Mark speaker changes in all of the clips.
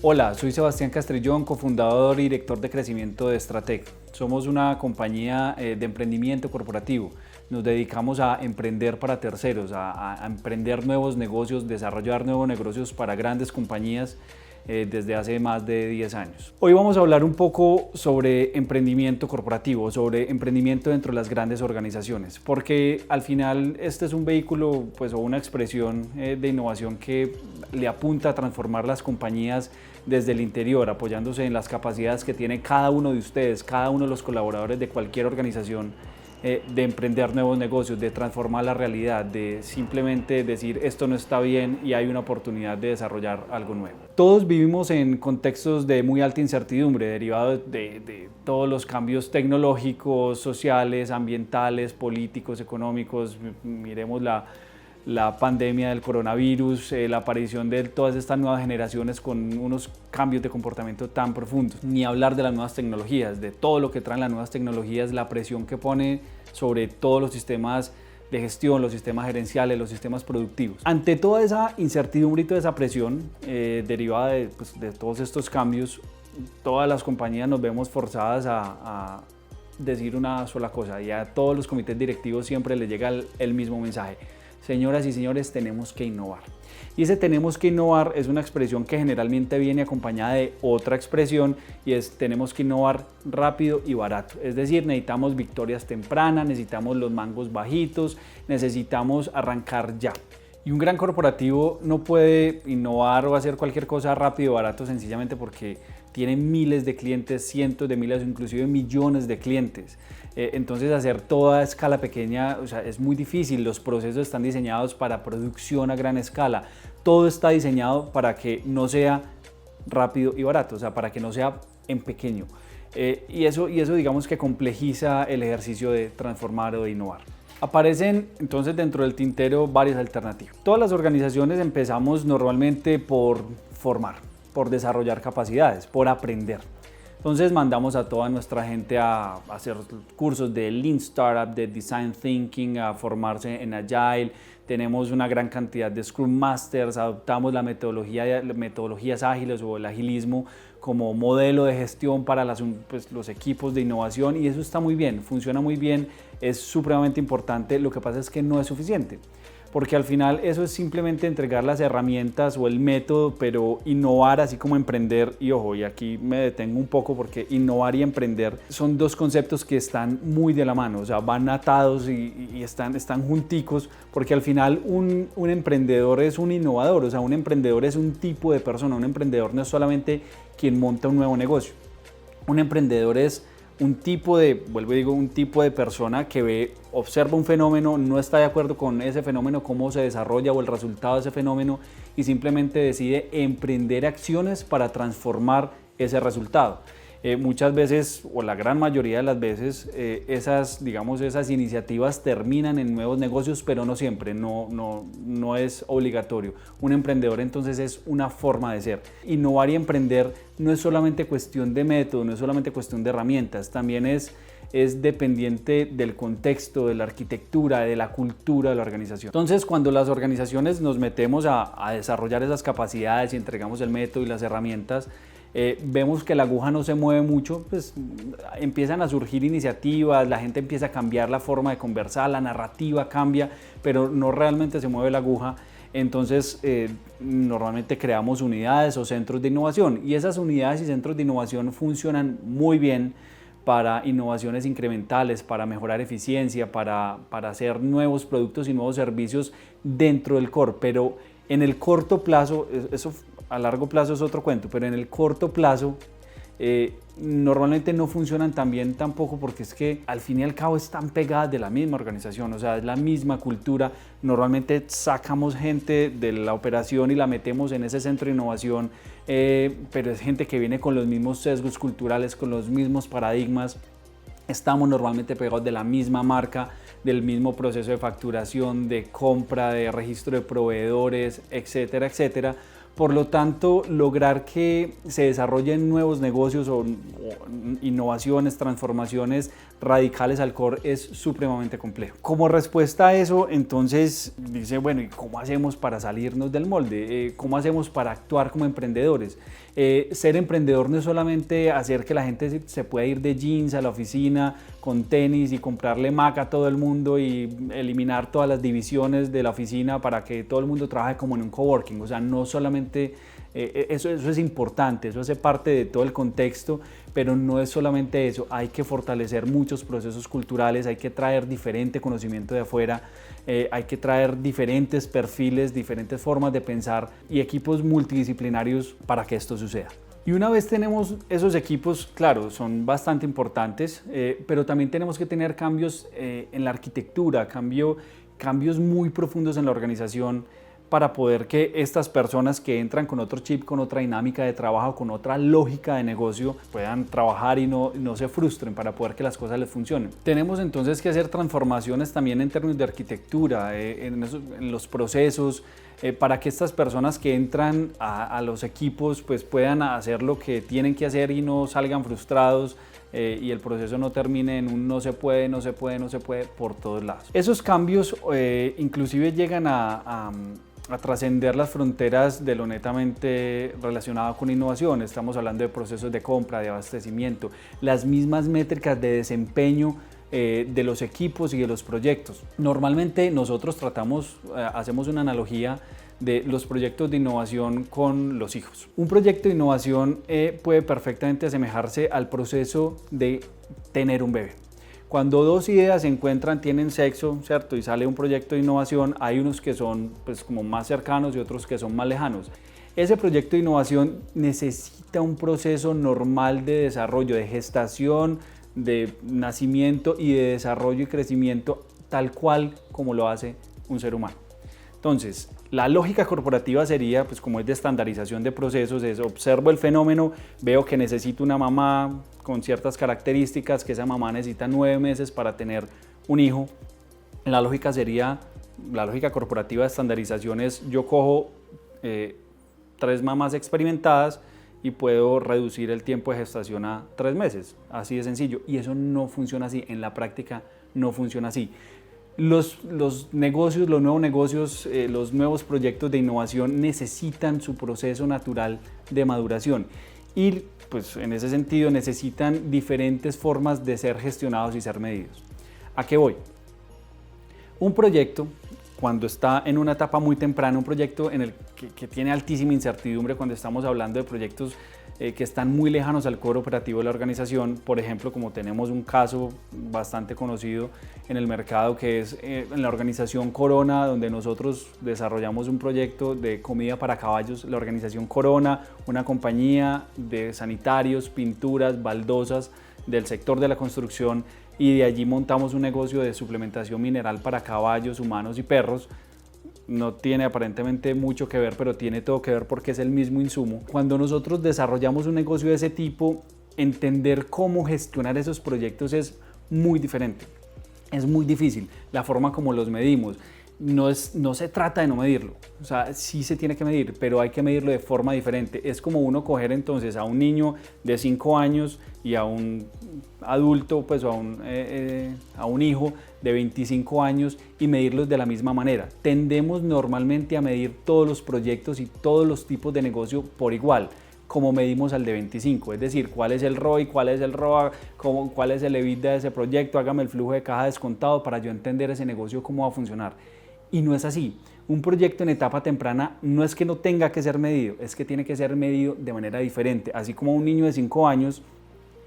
Speaker 1: Hola, soy Sebastián Castrillón, cofundador y director de crecimiento de Stratec. Somos una compañía de emprendimiento corporativo. Nos dedicamos a emprender para terceros, a emprender nuevos negocios, desarrollar nuevos negocios para grandes compañías desde hace más de 10 años. Hoy vamos a hablar un poco sobre emprendimiento corporativo, sobre emprendimiento dentro de las grandes organizaciones, porque al final este es un vehículo o una expresión de innovación que le apunta a transformar las compañías desde el interior, apoyándose en las capacidades que tiene cada uno de ustedes, cada uno de los colaboradores de cualquier organización, de emprender nuevos negocios, de transformar la realidad, de simplemente decir esto no está bien y hay una oportunidad de desarrollar algo nuevo. Todos vivimos en contextos de muy alta incertidumbre derivado de todos los cambios tecnológicos, sociales, ambientales, políticos, económicos. Miremos la pandemia del coronavirus, la aparición de todas estas nuevas generaciones con unos cambios de comportamiento tan profundos. Ni hablar de las nuevas tecnologías, de todo lo que traen las nuevas tecnologías, la presión que pone sobre todos los sistemas de gestión, los sistemas gerenciales, los sistemas productivos. Ante toda esa incertidumbre y toda esa presión derivada de todos estos cambios, todas las compañías nos vemos forzadas a decir una sola cosa, y a todos los comités directivos siempre les llega el mismo mensaje: señoras y señores, tenemos que innovar. Y ese tenemos que innovar es una expresión que generalmente viene acompañada de otra expresión, y es tenemos que innovar rápido y barato. Es decir, necesitamos victorias tempranas, necesitamos los mangos bajitos, necesitamos arrancar ya. Y un gran corporativo no puede innovar o hacer cualquier cosa rápido y barato sencillamente porque tiene miles de clientes, cientos de miles o inclusive millones de clientes. Entonces hacer toda a escala pequeña, es muy difícil. Los procesos están diseñados para producción a gran escala. Todo está diseñado para que no sea rápido y barato, para que no sea en pequeño. Y eso digamos que complejiza el ejercicio de transformar o de innovar. Aparecen entonces dentro del tintero varias alternativas. Todas las organizaciones empezamos normalmente por formar, por desarrollar capacidades, por aprender. Entonces mandamos a toda nuestra gente a hacer cursos de Lean Startup, de Design Thinking, a formarse en Agile. Tenemos una gran cantidad de Scrum Masters, adoptamos las metodologías ágiles o el agilismo como modelo de gestión para los equipos de innovación, y eso está muy bien, funciona muy bien, es supremamente importante. Lo que pasa es que no es suficiente, porque al final eso es simplemente entregar las herramientas o el método, pero innovar, así como emprender, y ojo, y aquí me detengo un poco porque innovar y emprender son dos conceptos que están muy de la mano, van atados y están junticos, porque al final un emprendedor es un innovador, un emprendedor es un tipo de persona. Un emprendedor no es solamente quien monta un nuevo negocio. Un emprendedor es un tipo de persona que observa un fenómeno, no está de acuerdo con ese fenómeno, cómo se desarrolla o el resultado de ese fenómeno, y simplemente decide emprender acciones para transformar ese resultado. Muchas veces, o la gran mayoría de las veces, esas iniciativas terminan en nuevos negocios, pero no siempre, no es obligatorio. Un emprendedor entonces es una forma de ser. Innovar y emprender no es solamente cuestión de método, no es solamente cuestión de herramientas, también es dependiente del contexto, de la arquitectura, de la cultura de la organización. Entonces, cuando las organizaciones nos metemos a desarrollar esas capacidades y entregamos el método y las herramientas, vemos que la aguja no se mueve mucho, empiezan a surgir iniciativas, la gente empieza a cambiar la forma de conversar, la narrativa cambia, pero no realmente se mueve la aguja. Entonces normalmente creamos unidades o centros de innovación, y esas unidades y centros de innovación funcionan muy bien para innovaciones incrementales, para mejorar eficiencia, para hacer nuevos productos y nuevos servicios dentro del core, pero en el corto plazo, eso a largo plazo es otro cuento, pero en el corto plazo normalmente no funcionan tan bien tampoco, porque es que al fin y al cabo están pegadas de la misma organización, es la misma cultura. Normalmente sacamos gente de la operación y la metemos en ese centro de innovación, pero es gente que viene con los mismos sesgos culturales, con los mismos paradigmas. Estamos normalmente pegados de la misma marca, del mismo proceso de facturación, de compra, de registro de proveedores, etcétera, etcétera. Por lo tanto, lograr que se desarrollen nuevos negocios o innovaciones, transformaciones radicales al core es supremamente complejo. Como respuesta a eso, entonces dice, bueno, ¿y cómo hacemos para salirnos del molde? ¿Cómo hacemos para actuar como emprendedores? Ser emprendedor no es solamente hacer que la gente se pueda ir de jeans a la oficina con tenis y comprarle Mac a todo el mundo y eliminar todas las divisiones de la oficina para que todo el mundo trabaje como en un coworking. O sea, no solamente eso es importante, eso hace parte de todo el contexto, pero no es solamente eso. Hay que fortalecer muchos procesos culturales, hay que traer diferente conocimiento de afuera, hay que traer diferentes perfiles, diferentes formas de pensar y equipos multidisciplinarios para que esto suceda. Y una vez tenemos esos equipos, claro, son bastante importantes, pero también tenemos que tener cambios en la arquitectura, cambios muy profundos en la organización para poder que estas personas que entran con otro chip, con otra dinámica de trabajo, con otra lógica de negocio, puedan trabajar y no se frustren para poder que las cosas les funcionen. Tenemos entonces que hacer transformaciones también en términos de arquitectura, en los procesos, para que estas personas que entran a los equipos pues puedan hacer lo que tienen que hacer y no salgan frustrados y el proceso no termine en un no se puede por todos lados. Esos cambios inclusive llegan a trascender las fronteras de lo netamente relacionado con innovación. Estamos hablando de procesos de compra, de abastecimiento, las mismas métricas de desempeño de los equipos y de los proyectos. Normalmente nosotros hacemos una analogía de los proyectos de innovación con los hijos. Un proyecto de innovación puede perfectamente asemejarse al proceso de tener un bebé. Cuando dos ideas se encuentran, tienen sexo, ¿cierto? Y sale un proyecto de innovación, hay unos que son pues, como más cercanos y otros que son más lejanos. Ese proyecto de innovación necesita un proceso normal de desarrollo, de gestación, de nacimiento y de desarrollo y crecimiento tal cual como lo hace un ser humano. Entonces, la lógica corporativa sería, pues como es de estandarización de procesos, es observo el fenómeno, veo que necesito una mamá con ciertas características, que esa mamá necesita 9 meses para tener un hijo. La lógica corporativa de estandarización es, yo cojo 3 mamás experimentadas y puedo reducir el tiempo de gestación a 3 meses, así de sencillo. Y eso no funciona así, en la práctica no funciona así. Los nuevos negocios, los nuevos proyectos de innovación necesitan su proceso natural de maduración y pues en ese sentido necesitan diferentes formas de ser gestionados y ser medidos. ¿A qué voy? Un proyecto, cuando está en una etapa muy temprana, un proyecto en el que tiene altísima incertidumbre, cuando estamos hablando de proyectos que están muy lejanos al core operativo de la organización, por ejemplo, como tenemos un caso bastante conocido en el mercado que es en la organización Corona, donde nosotros desarrollamos un proyecto de comida para caballos. La organización Corona, una compañía de sanitarios, pinturas, baldosas del sector de la construcción, y de allí montamos un negocio de suplementación mineral para caballos, humanos y perros. No tiene aparentemente mucho que ver, pero tiene todo que ver porque es el mismo insumo. Cuando nosotros desarrollamos un negocio de ese tipo, entender cómo gestionar esos proyectos es muy diferente. Es muy difícil la forma como los medimos. No se trata de no medirlo, o sea, sí se tiene que medir, pero hay que medirlo de forma diferente. Es como uno coger entonces a un niño de 5 años y a un adulto, pues a un hijo de 25 años y medirlos de la misma manera. Tendemos normalmente a medir todos los proyectos y todos los tipos de negocio por igual, como medimos al de 25, es decir, cuál es el ROI, cuál es el ROA, cuál es el EBITDA de ese proyecto, hágame el flujo de caja descontado para yo entender ese negocio cómo va a funcionar. Y no es así. Un proyecto en etapa temprana no es que no tenga que ser medido, es que tiene que ser medido de manera diferente. Así como a un niño de 5 años,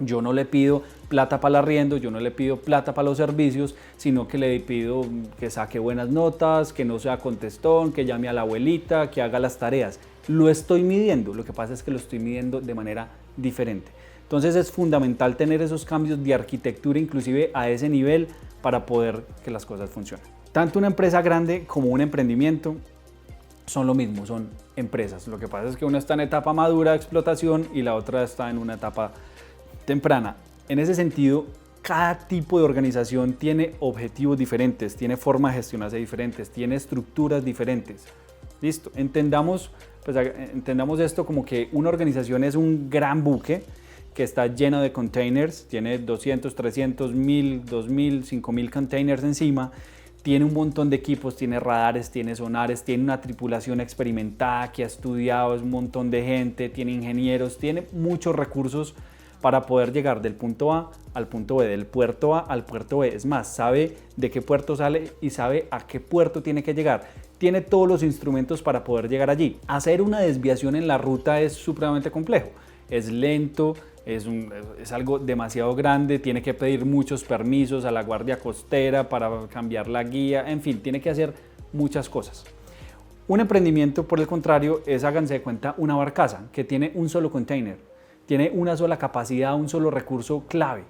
Speaker 1: yo no le pido plata para el arriendo, yo no le pido plata para los servicios, sino que le pido que saque buenas notas, que no sea contestón, que llame a la abuelita, que haga las tareas. Lo estoy midiendo, lo que pasa es que lo estoy midiendo de manera diferente. Entonces es fundamental tener esos cambios de arquitectura, inclusive a ese nivel, para poder que las cosas funcionen. Tanto una empresa grande como un emprendimiento son lo mismo, son empresas. Lo que pasa es que una está en etapa madura de explotación y la otra está en una etapa temprana. En ese sentido, cada tipo de organización tiene objetivos diferentes, tiene formas de gestionarse diferentes, tiene estructuras diferentes. Listo, entendamos esto como que una organización es un gran buque que está lleno de containers, tiene 200, 300, 1000, 2000, 5000 containers encima, tiene un montón de equipos, tiene radares, tiene sonares, tiene una tripulación experimentada que ha estudiado, es un montón de gente, tiene ingenieros, tiene muchos recursos para poder llegar del punto A al punto B, del puerto A al puerto B. Es más, sabe de qué puerto sale y sabe a qué puerto tiene que llegar. Tiene todos los instrumentos para poder llegar allí. Hacer una desviación en la ruta es supremamente complejo, es lento, es algo demasiado grande, tiene que pedir muchos permisos a la guardia costera para cambiar la guía, en fin, tiene que hacer muchas cosas. Un emprendimiento, por el contrario, es, háganse de cuenta, una barcaza que tiene un solo container, tiene una sola capacidad, un solo recurso clave.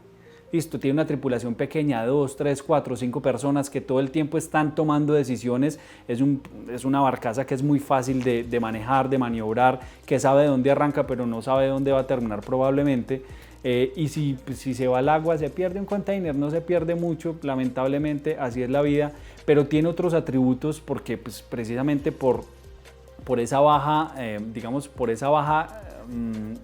Speaker 1: Listo, tiene una tripulación pequeña, 2, 3, 4, 5 personas que todo el tiempo están tomando decisiones. Es una barcaza que es muy fácil de manejar, de maniobrar, que sabe de dónde arranca, pero no sabe dónde va a terminar probablemente. Y si se va al agua, se pierde un container, no se pierde mucho, lamentablemente, así es la vida, pero tiene otros atributos porque pues, precisamente por esa baja,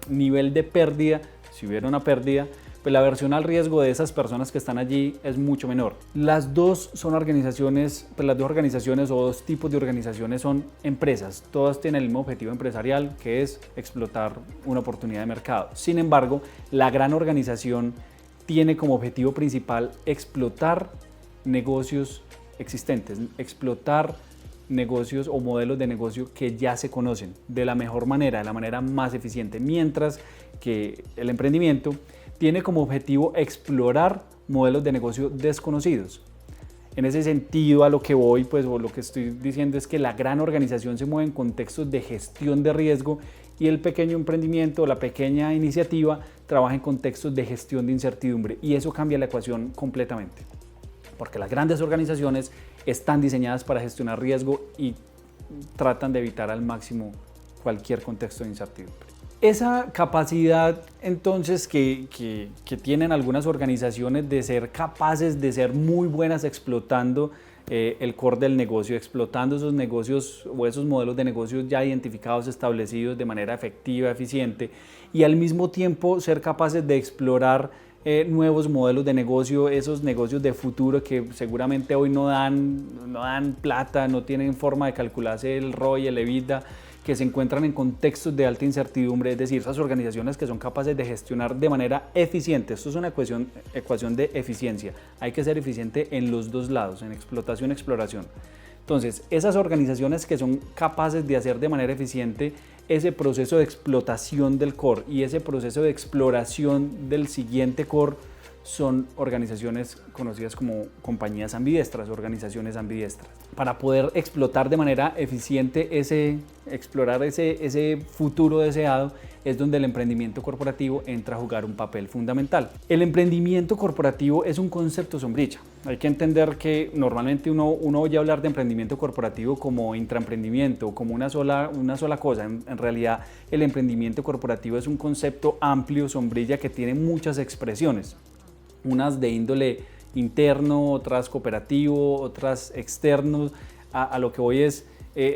Speaker 1: nivel de pérdida, si hubiera una pérdida, pues la aversión al riesgo de esas personas que están allí es mucho menor. Las dos organizaciones o dos tipos de organizaciones son empresas. Todas tienen el mismo objetivo empresarial, que es explotar una oportunidad de mercado. Sin embargo, la gran organización tiene como objetivo principal explotar negocios existentes, explotar negocios o modelos de negocio que ya se conocen de la mejor manera, de la manera más eficiente, mientras que el emprendimiento tiene como objetivo explorar modelos de negocio desconocidos. En ese sentido, a lo que voy, pues lo que estoy diciendo es que la gran organización se mueve en contextos de gestión de riesgo y el pequeño emprendimiento o la pequeña iniciativa trabaja en contextos de gestión de incertidumbre, y eso cambia la ecuación completamente, porque las grandes organizaciones están diseñadas para gestionar riesgo y tratan de evitar al máximo cualquier contexto de incertidumbre. Esa capacidad entonces que tienen algunas organizaciones de ser capaces de ser muy buenas explotando el core del negocio, explotando esos negocios o esos modelos de negocios ya identificados, establecidos de manera efectiva, eficiente, y al mismo tiempo ser capaces de explorar nuevos modelos de negocio, esos negocios de futuro que seguramente hoy no dan plata, no tienen forma de calcularse el ROI, el EBITDA, que se encuentran en contextos de alta incertidumbre, es decir, esas organizaciones que son capaces de gestionar de manera eficiente. Esto es una ecuación de eficiencia. Hay que ser eficiente en los dos lados, en explotación y exploración. Entonces, esas organizaciones que son capaces de hacer de manera eficiente ese proceso de explotación del core y ese proceso de exploración del siguiente core son organizaciones conocidas como compañías ambidiestras, organizaciones ambidiestras. Para poder explotar de manera eficiente explorar ese futuro deseado es donde el emprendimiento corporativo entra a jugar un papel fundamental. El emprendimiento corporativo es un concepto sombrilla. Hay que entender que normalmente uno oye hablar de emprendimiento corporativo como intraemprendimiento, como una sola cosa. En realidad, el emprendimiento corporativo es un concepto amplio, sombrilla, que tiene muchas expresiones. Unas de índole interno, otras cooperativo, otras externos. A lo que voy es,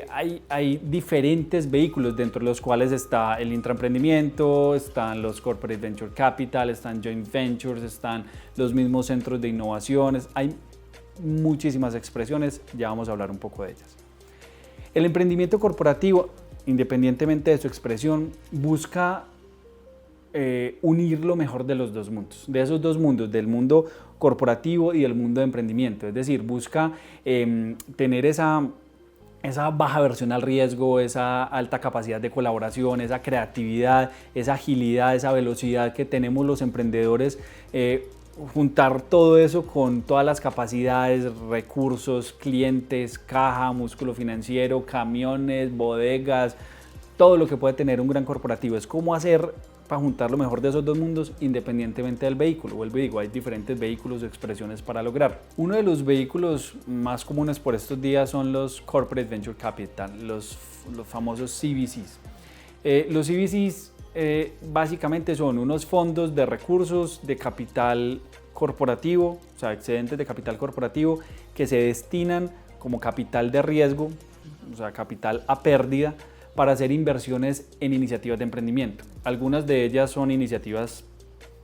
Speaker 1: hay diferentes vehículos dentro de los cuales está el intraemprendimiento, están los corporate venture capital, están joint ventures, están los mismos centros de innovaciones. Hay muchísimas expresiones, ya vamos a hablar un poco de ellas. El emprendimiento corporativo, independientemente de su expresión, busca unir lo mejor de los dos mundos, de esos dos mundos, del mundo corporativo y del mundo de emprendimiento. Es decir, busca tener esa baja aversión al riesgo, esa alta capacidad de colaboración, esa creatividad, esa agilidad, esa velocidad que tenemos los emprendedores, juntar todo eso con todas las capacidades, recursos, clientes, caja, músculo financiero, camiones, bodegas, todo lo que puede tener un gran corporativo. Es cómo hacer para juntar lo mejor de esos dos mundos independientemente del vehículo. Vuelvo y digo, hay diferentes vehículos o expresiones para lograr. Uno de los vehículos más comunes por estos días son los Corporate Venture Capital, los famosos CVCs. Los CVCs básicamente son unos fondos de recursos de capital corporativo, o sea, excedentes de capital corporativo que se destinan como capital de riesgo, o sea, capital a pérdida, para hacer inversiones en iniciativas de emprendimiento. Algunas de ellas son iniciativas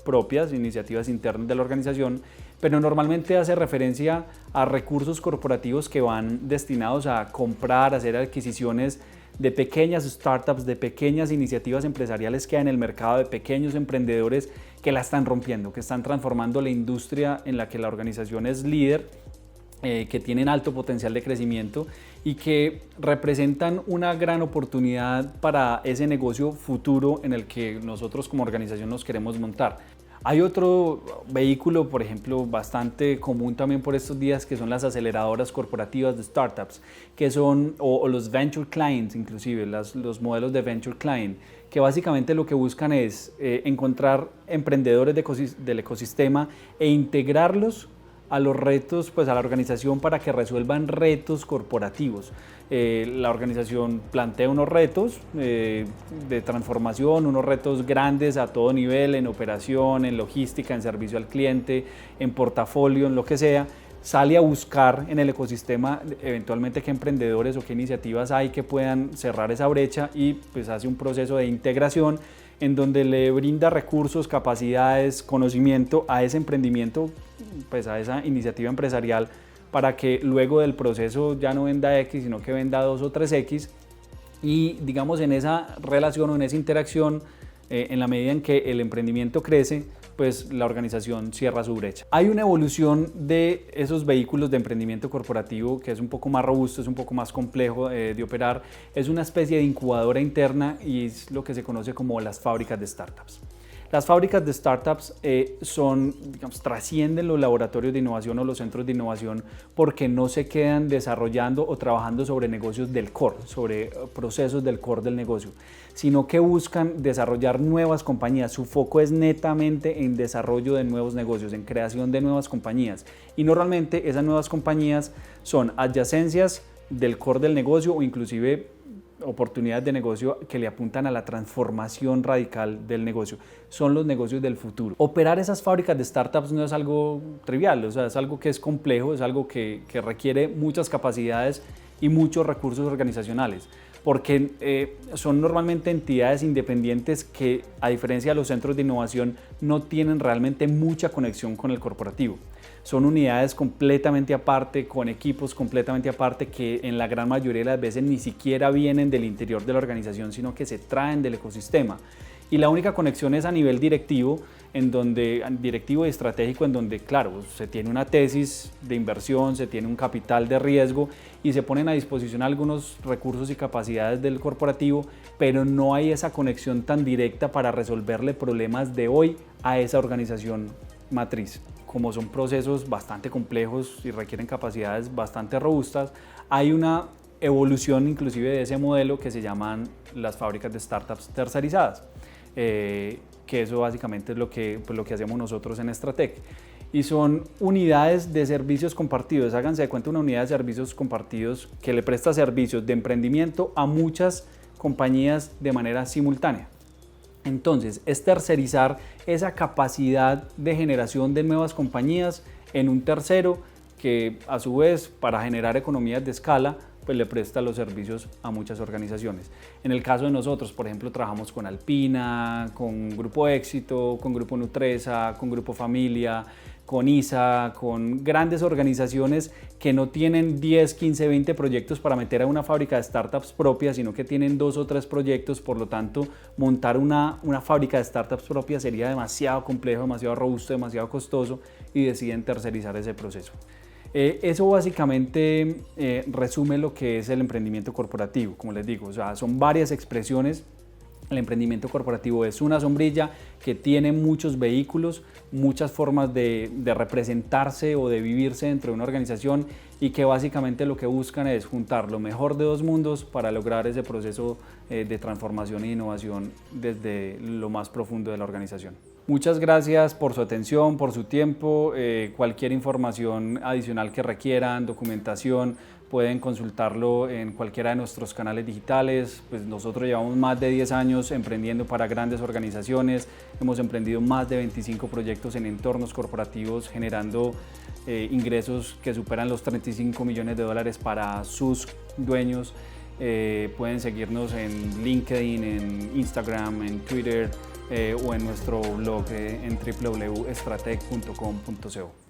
Speaker 1: propias, iniciativas internas de la organización, pero normalmente hace referencia a recursos corporativos que van destinados a comprar, a hacer adquisiciones de pequeñas startups, de pequeñas iniciativas empresariales que hay en el mercado, de pequeños emprendedores que la están rompiendo, que están transformando la industria en la que la organización es líder, que tienen alto potencial de crecimiento y que representan una gran oportunidad para ese negocio futuro en el que nosotros como organización nos queremos montar. Hay otro vehículo, por ejemplo, bastante común también por estos días, que son las aceleradoras corporativas de startups, que son, o los venture clients inclusive, los modelos de venture client, que básicamente lo que buscan es encontrar emprendedores del ecosistema e integrarlos a los retos, pues a la organización para que resuelvan retos corporativos. La organización plantea unos retos de transformación, unos retos grandes a todo nivel, en operación, en logística, en servicio al cliente, en portafolio, en lo que sea. Sale a buscar en el ecosistema eventualmente qué emprendedores o qué iniciativas hay que puedan cerrar esa brecha y pues hace un proceso de integración en donde le brinda recursos, capacidades, conocimiento a ese emprendimiento, pues a esa iniciativa empresarial, para que luego del proceso ya no venda X, sino que venda 2 o 3X. Y digamos en esa relación o en esa interacción, en la medida en que el emprendimiento crece, pues la organización cierra su brecha. Hay una evolución de esos vehículos de emprendimiento corporativo que es un poco más robusto, es un poco más complejo de operar. Es una especie de incubadora interna y es lo que se conoce como las fábricas de startups. Las fábricas de startups trascienden los laboratorios de innovación o los centros de innovación porque no se quedan desarrollando o trabajando sobre negocios del core, sobre procesos del core del negocio, sino que buscan desarrollar nuevas compañías. Su foco es netamente en desarrollo de nuevos negocios, en creación de nuevas compañías. Y normalmente esas nuevas compañías son adyacencias del core del negocio o inclusive oportunidades de negocio que le apuntan a la transformación radical del negocio. Son los negocios del futuro. Operar esas fábricas de startups no es algo trivial, o sea, es algo que es complejo, es algo que requiere muchas capacidades y muchos recursos organizacionales, porque son normalmente entidades independientes que, a diferencia de los centros de innovación, no tienen realmente mucha conexión con el corporativo. Son unidades completamente aparte, con equipos completamente aparte, que en la gran mayoría de las veces ni siquiera vienen del interior de la organización, sino que se traen del ecosistema. Y la única conexión es a nivel directivo, directivo y estratégico, en donde, claro, se tiene una tesis de inversión, se tiene un capital de riesgo y se ponen a disposición algunos recursos y capacidades del corporativo, pero no hay esa conexión tan directa para resolverle problemas de hoy a esa organización matriz. Como son procesos bastante complejos y requieren capacidades bastante robustas, hay una evolución inclusive de ese modelo que se llaman las fábricas de startups tercerizadas, que eso básicamente es lo que hacemos nosotros en Stratec. Y son unidades de servicios compartidos. Háganse de cuenta una unidad de servicios compartidos que le presta servicios de emprendimiento a muchas compañías de manera simultánea. Entonces, es tercerizar esa capacidad de generación de nuevas compañías en un tercero que, a su vez, para generar economías de escala, pues le presta los servicios a muchas organizaciones. En el caso de nosotros, por ejemplo, trabajamos con Alpina, con Grupo Éxito, con Grupo Nutresa, con Grupo Familia, con ISA, con grandes organizaciones que no tienen 10, 15, 20 proyectos para meter a una fábrica de startups propia, sino que tienen 2 o 3 proyectos. Por lo tanto, montar una fábrica de startups propia sería demasiado complejo, demasiado robusto, demasiado costoso, y deciden tercerizar ese proceso. Eso básicamente resume lo que es el emprendimiento corporativo. Como les digo, o sea, son varias expresiones. El emprendimiento corporativo es una sombrilla que tiene muchos vehículos, muchas formas de representarse o de vivirse dentro de una organización, y que básicamente lo que buscan es juntar lo mejor de dos mundos para lograr ese proceso de transformación e innovación desde lo más profundo de la organización. Muchas gracias por su atención, por su tiempo. Cualquier información adicional que requieran, documentación, pueden consultarlo en cualquiera de nuestros canales digitales. Pues nosotros llevamos más de 10 años emprendiendo para grandes organizaciones. Hemos emprendido más de 25 proyectos en entornos corporativos, generando ingresos que superan los 35 millones de dólares para sus dueños. Pueden seguirnos en LinkedIn, en Instagram, en Twitter, o en nuestro blog en www.stratec.com.co.